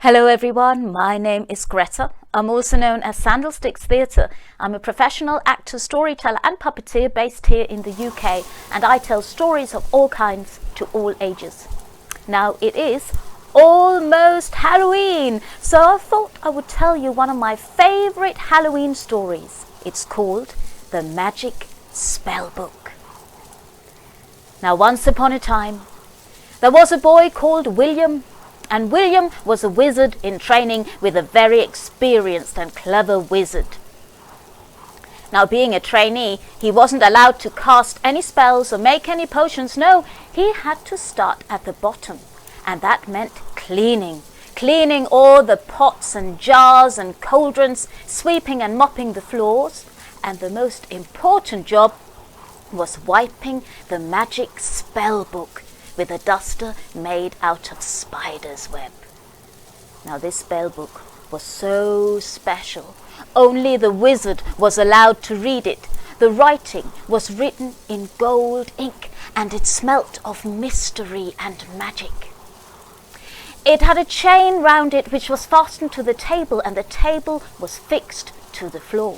Hello everyone, my name is Greta. I'm also known as Sandalsticks Theatre. I'm a professional actor, storyteller and puppeteer based here in the UK, and I tell stories of all kinds to all ages. Now it is almost Halloween, so I thought I would tell you one of my favourite Halloween stories. It's called The Magic Spellbook. Now once upon a time, there was a boy called William. And William was a wizard in training with a very experienced and clever wizard. Now, being a trainee, he wasn't allowed to cast any spells or make any potions. No, he had to start at the bottom. And that meant cleaning all the pots and jars and cauldrons, sweeping and mopping the floors. And the most important job was wiping the magic spell book with a duster made out of spider's web. Now this spell book was so special. Only the wizard was allowed to read it. The writing was written in gold ink, and it smelt of mystery and magic. It had a chain round it which was fastened to the table, and the table was fixed to the floor.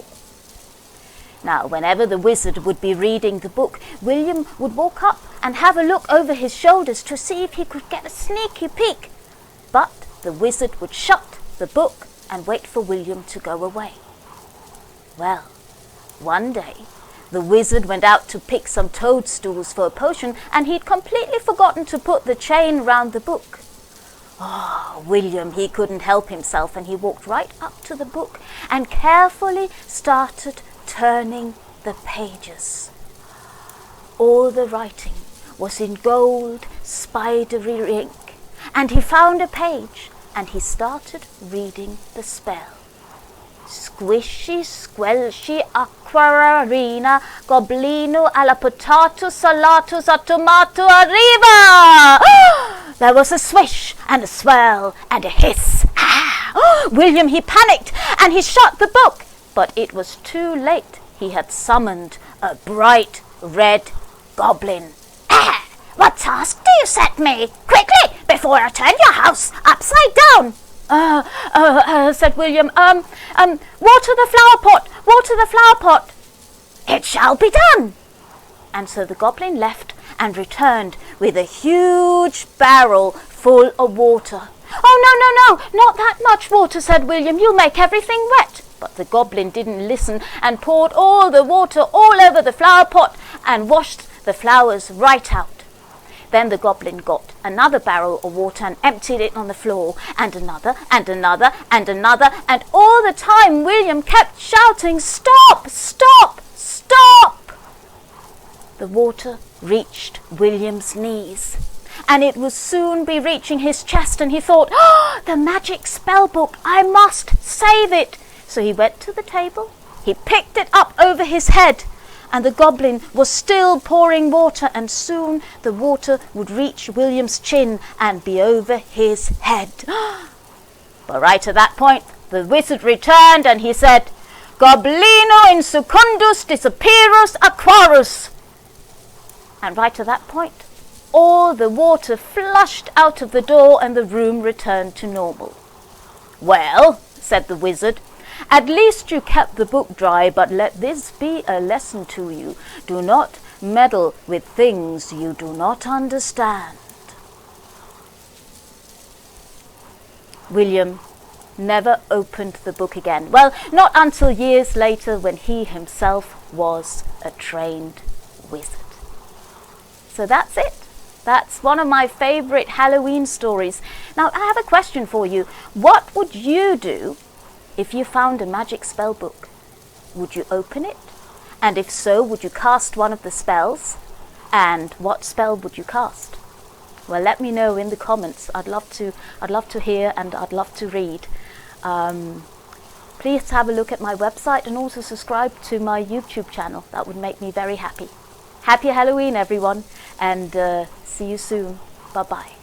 Now, whenever the wizard would be reading the book, William would walk up and have a look over his shoulders to see if he could get a sneaky peek. But the wizard would shut the book and wait for William to go away. Well, one day, the wizard went out to pick some toadstools for a potion, and he'd completely forgotten to put the chain round the book. William, he couldn't help himself, and he walked right up to the book and carefully started turning the pages. All the writing was in gold, spidery ink, and he found a page and he started reading the spell. Squishy, squelchy, aquarina, goblino, alla potato, salato, a tomato, arriva! There was a swish and a swirl and a hiss. William, he panicked and he shut the book. But it was too late. He had summoned a bright red goblin. What task do you set me? Quickly, before I turn your house upside down. Said William. Water the flower pot. Water the flower pot. It shall be done. And so the goblin left and returned with a huge barrel full of water. Oh, no, not that much water, said William. You'll make everything wet. But the goblin didn't listen and poured all the water all over the flower pot and washed the flowers right out. Then the goblin got another barrel of water and emptied it on the floor, and another, and another, and another, and all the time William kept shouting, "Stop! Stop! Stop!" The water reached William's knees, and it would soon be reaching his chest, and he thought, the magic spell book, I must save it. So he went to the table, he picked it up over his head, and the goblin was still pouring water, and soon the water would reach William's chin and be over his head. But right at that point, the wizard returned and he said, "Goblino in secundus disappearus aquarus." And right at that point, all the water flushed out of the door and the room returned to normal. "Well," said the wizard, "at least you kept the book dry, but let this be a lesson to you. Do not meddle with things you do not understand." William never opened the book again. Well, not until years later when he himself was a trained wizard. So that's it. That's one of my favourite Halloween stories. Now, I have a question for you. What would you do if you found a magic spell book? Would you open it? And if so, would you cast one of the spells? And what spell would you cast? Well, let me know in the comments. I'd love to hear, and I'd love to read. Please have a look at my website and also subscribe to my YouTube channel. That would make me very happy. Happy Halloween, everyone, and see you soon. Bye-bye.